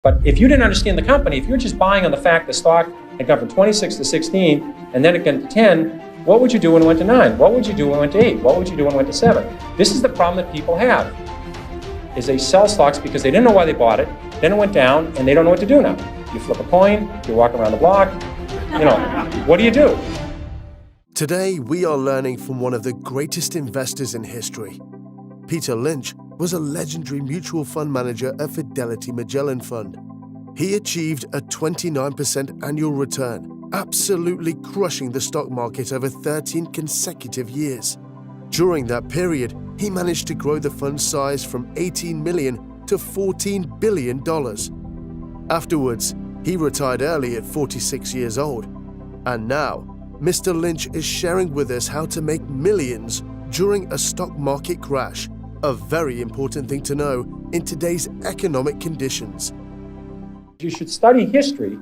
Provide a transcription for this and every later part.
But if you didn't understand the company, if you're just buying on the fact the stock had gone from 26 to 16, and then it went to 10, what would you do when it went to 9? What would you do when it went to 8? What would you do when it went to 7? This is the problem that people have, is they sell stocks because they didn't know why they bought it, then it went down, and they don't know what to do now. You flip a coin, you walk around the block, what do you do? Today, we are learning from one of the greatest investors in history. Peter Lynch was a legendary mutual fund manager at Fidelity Magellan Fund. He achieved a 29% annual return, absolutely crushing the stock market over 13 consecutive years. During that period, he managed to grow the fund's size from $18 million to $14 billion. Afterwards, he retired early at 46 years old. And now, Mr. Lynch is sharing with us how to make millions during a stock market crash, a very important thing to know in today's economic conditions. You should study history,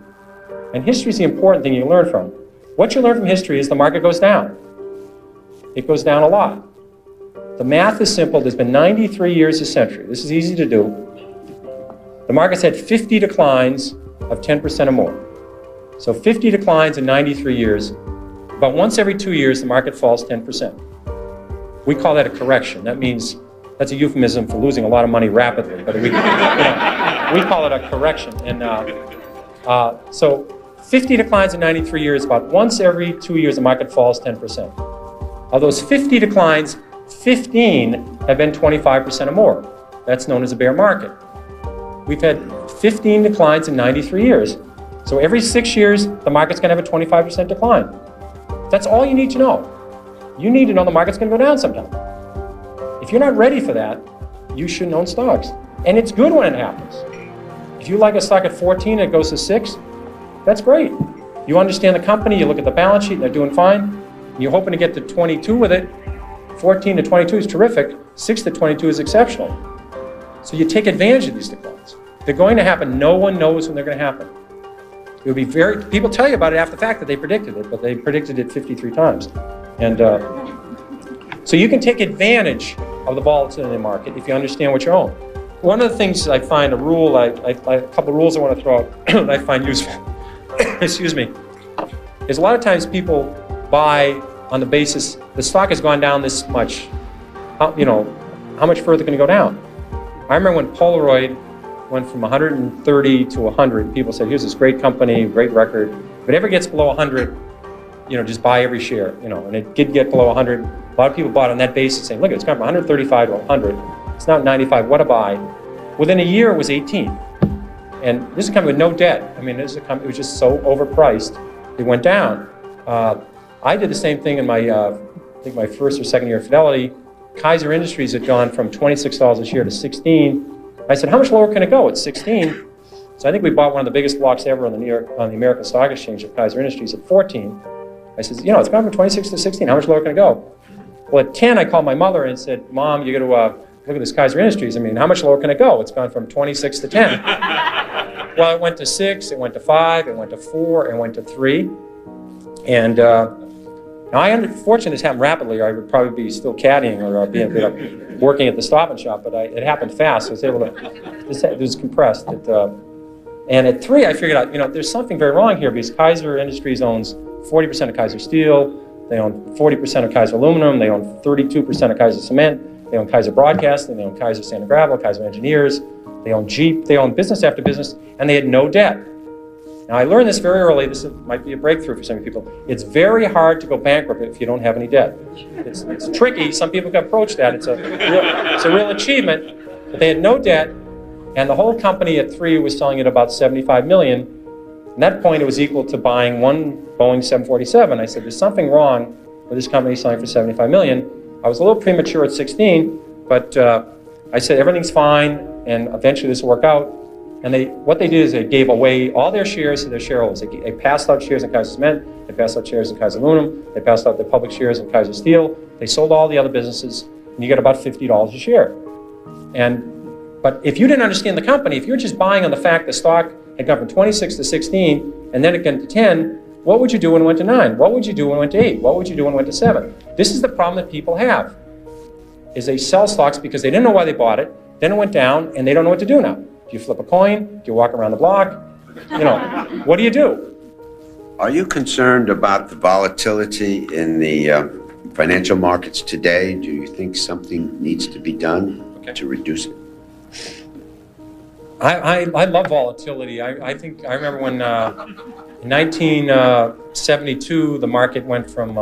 and history is the important thing you learn from. What you learn from history is the market goes down. It goes down a lot. The math is simple. There's been 93 years a century. This is easy to do. The market's had 50 declines of 10% or more. So 50 declines in 93 years. About once every 2 years, the market falls 10%. We call that a correction. That means that's a euphemism for losing a lot of money rapidly, but we call it a correction. And so 50 declines in 93 years, about once every 2 years, the market falls 10%. Of those 50 declines, 15 have been 25% or more. That's known as a bear market. We've had 15 declines in 93 years. So every 6 years, the market's going to have a 25% decline. That's all you need to know. You need to know the market's going to go down sometime. If you're not ready for that, you shouldn't own stocks. And it's good when it happens. If you like a stock at 14 and it goes to 6, that's great. You understand the company, you look at the balance sheet, and they're doing fine. And you're hoping to get to 22 with it. 14 to 22 is terrific. 6 to 22 is exceptional. So you take advantage of these declines. They're going to happen. No one knows when they're going to happen. It would be people tell you about it after the fact that they predicted it, but they predicted it 53 times. And so you can take advantage of the volatility in the market if you understand what you own. One of the things I find a couple of rules I want to throw out that I find useful, excuse me, is a lot of times people buy on the basis the stock has gone down this much. How much further can it go down? I remember when Polaroid went from 130 to 100. People said, "Here's this great company, great record. If it ever gets below 100, just buy every share." And it did get below 100. A lot of people bought on that basis, saying, "Look, it's gone from 135 to 100. It's now 95. What a buy!" Within a year, it was 18. And this is a company with no debt. This is a company. It was just so overpriced. It went down. I did the same thing in my, I think my first or second year at Fidelity. Kaiser Industries had gone from $26 a share to 16. I said, "How much lower can it go?" It's 16. So I think we bought one of the biggest blocks ever on the American Stock Exchange at Kaiser Industries at 14. I said, it's gone from 26 to 16. How much lower can it go? Well, at 10, I called my mother and said, "Mom, you got to look at this Kaiser Industries. How much lower can it go? It's gone from 26 to 10. Well, it went to 6, it went to 5, it went to 4, it went to 3. And now I am fortunate this happened rapidly, or I would probably be still caddying or working at the Stop and Shop, but it happened fast. So I was able to, it was compressed. And at 3, I figured out, there's something very wrong here because Kaiser Industries owns 40% of Kaiser Steel, they own 40% of Kaiser Aluminum, they own 32% of Kaiser Cement, they own Kaiser Broadcasting, they own Kaiser Sand and Gravel, Kaiser Engineers, they own Jeep, they own business after business, and they had no debt. Now I learned this very early, this might be a breakthrough for some people. It's very hard to go bankrupt if you don't have any debt. It's tricky, some people can approach that, it's a real achievement, but they had no debt, and the whole company at 3 was selling at about $75 million. At that point, it was equal to buying one Boeing 747. I said, there's something wrong with this company selling for $75 million. I was a little premature at 16, but I said, everything's fine, and eventually this will work out. And what they did is they gave away all their shares to their shareholders. They passed out shares in Kaiser Cement, they passed out shares in Kaiser Aluminum, they passed out their public shares in Kaiser Steel, they sold all the other businesses, and you get about $50 a share. But if you didn't understand the company, if you're just buying on the fact the stock had gone from 26 to 16, and then it went to 10, what would you do when it went to 9? What would you do when it went to 8? What would you do when it went to 7? This is the problem that people have, is they sell stocks because they didn't know why they bought it, then it went down, and they don't know what to do now. Do you flip a coin? Do you walk around the block? What do you do? Are you concerned about the volatility in the financial markets today? Do you think something needs to be done to reduce it? I love volatility. I remember when in 1972 the market went from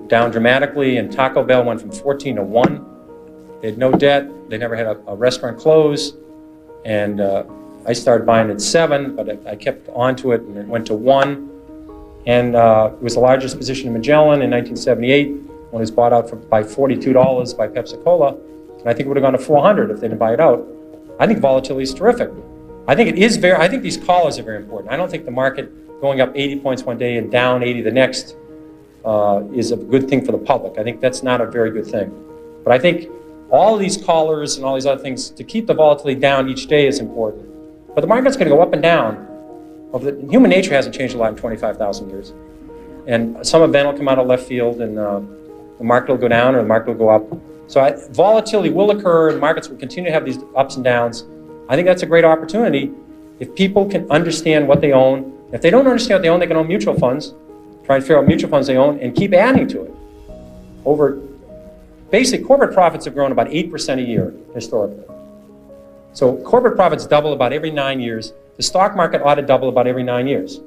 down dramatically, and Taco Bell went from 14 to 1. They had no debt. They never had a restaurant close, and I started buying at 7, but I kept onto it, and it went to 1. And it was the largest position in Magellan in 1978 when it was bought out by $42 by Pepsi-Cola. And I think it would have gone to 400 if they didn't buy it out. I think volatility is terrific. I think these callers are very important. I don't think the market going up 80 points one day and down 80 the next is a good thing for the public. I think that's not a very good thing. But I think all of these callers and all these other things, to keep the volatility down each day is important. But the market's going to go up and down. Human nature hasn't changed a lot in 25,000 years. And some event will come out of left field, and the market will go down or the market will go up. So volatility will occur, and markets will continue to have these ups and downs. I think that's a great opportunity if people can understand what they own. If they don't understand what they own, they can own mutual funds, try to figure out mutual funds they own, and keep adding to it. Basically, corporate profits have grown about 8% a year historically. So corporate profits double about every 9 years. The stock market ought to double about every 9 years.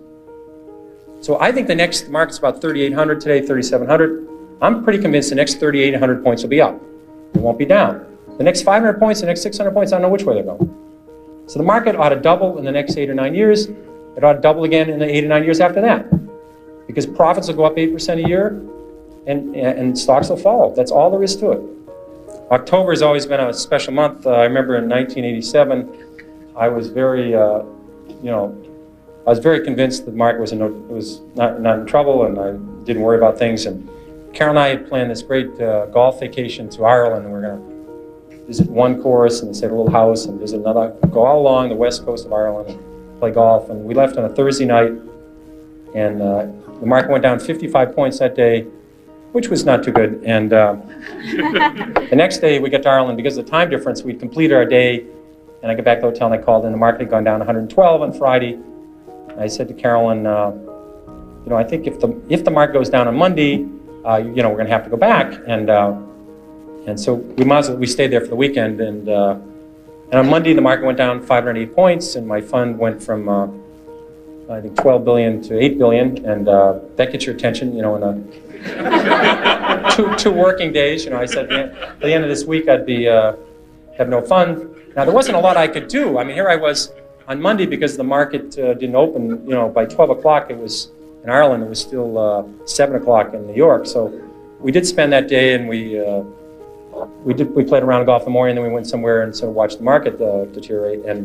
So I think the next market's about 3,800 today, 3,700. I'm pretty convinced the next 3,800 points will be up. It won't be down. The next 500 points, the next 600 points, I don't know which way they're going. So the market ought to double in the next 8 or 9 years. It ought to double again in the 8 or 9 years after that. Because profits will go up 8% a year, and stocks will follow. That's all there is to it. October has always been a special month. I remember in 1987, I was very, convinced the market was not in trouble, and I didn't worry about things. And Carol and I had planned this great golf vacation to Ireland, and we're going to visit one course and stay at a little house, and visit another, go all along the west coast of Ireland and play golf. And we left on a Thursday night, and the market went down 55 points that day, which was not too good. And the next day we got to Ireland, because of the time difference, we'd completed our day, and I got back to the hotel and I called in. The market had gone down 112 on Friday. And I said to Carolyn, I think if the market goes down on Monday, we're going to have to go back. And so we stayed there for the weekend. And on Monday the market went down 508 points, and my fund went from I think 12 billion to 8 billion, and that gets your attention, in two working days. I said at the end of this week I'd be have no fun. Now there wasn't a lot I could do. I mean, here I was on Monday, because the market didn't open. By 12 o'clock it was in Ireland. It was still 7 o'clock in New York. So we did spend that day, and we played around golf in the morning, and then we went somewhere and sort of watched the market deteriorate. And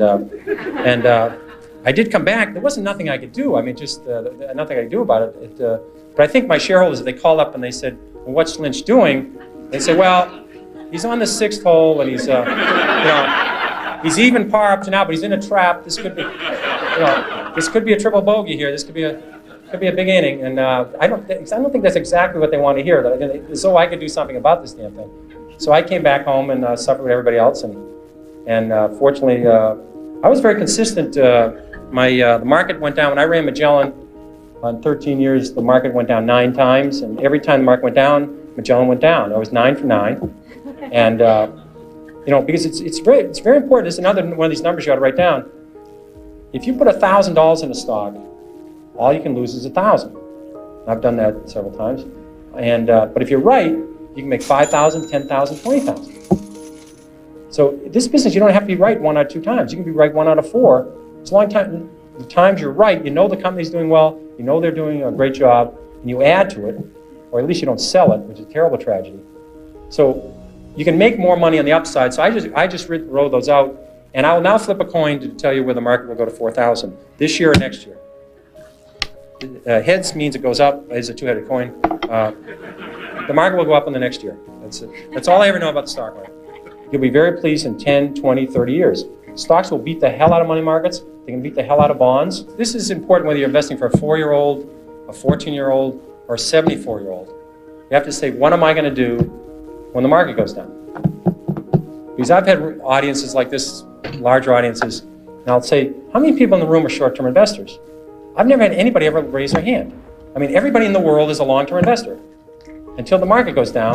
I did come back. There wasn't nothing I could do. I mean, just nothing I could do about it. But I think my shareholders, they called up and they said, "Well, what's Lynch doing?" They said, "Well, he's on the 6th hole, and he's he's even par up to now, but he's in a trap. This could be, this could be a triple bogey here. This could be a big inning." And I don't think that's exactly what they want to hear. So I could do something about this damn thing. So I came back home and suffered with everybody else, and fortunately I was very consistent. The market went down when I ran Magellan. On 13 years, the market went down 9 times, and every time the market went down, Magellan went down. I was 9 for 9, and because it's very important. It's another one of these numbers you ought to write down. If you put $1,000 in a stock, all you can lose is 1,000. I've done that several times, and but if you're right, you can make 5,000, 10,000, 20,000. So this business, you don't have to be right 1 out of 2 times. You can be right 1 out of 4. It's a long time. The times you're right, the company's doing well, they're doing a great job, and you add to it, or at least you don't sell it, which is a terrible tragedy. So you can make more money on the upside. So I just wrote those out, and I will now flip a coin to tell you where the market will go to 4,000 this year or next year. Heads means it goes up. It's a 2-headed coin. The market will go up in the next year. That's it. That's all I ever know about the stock market. You'll be very pleased in 10, 20, 30 years. Stocks will beat the hell out of money markets. They can beat the hell out of bonds. This is important whether you're investing for a 4-year-old, a 14-year-old, or a 74-year-old. You have to say, what am I going to do when the market goes down? Because I've had audiences like this larger audiences, and I'll say, how many people in the room are short-term investors? I've never had anybody ever raise their hand. I mean, everybody in the world is a long-term investor until the market goes down.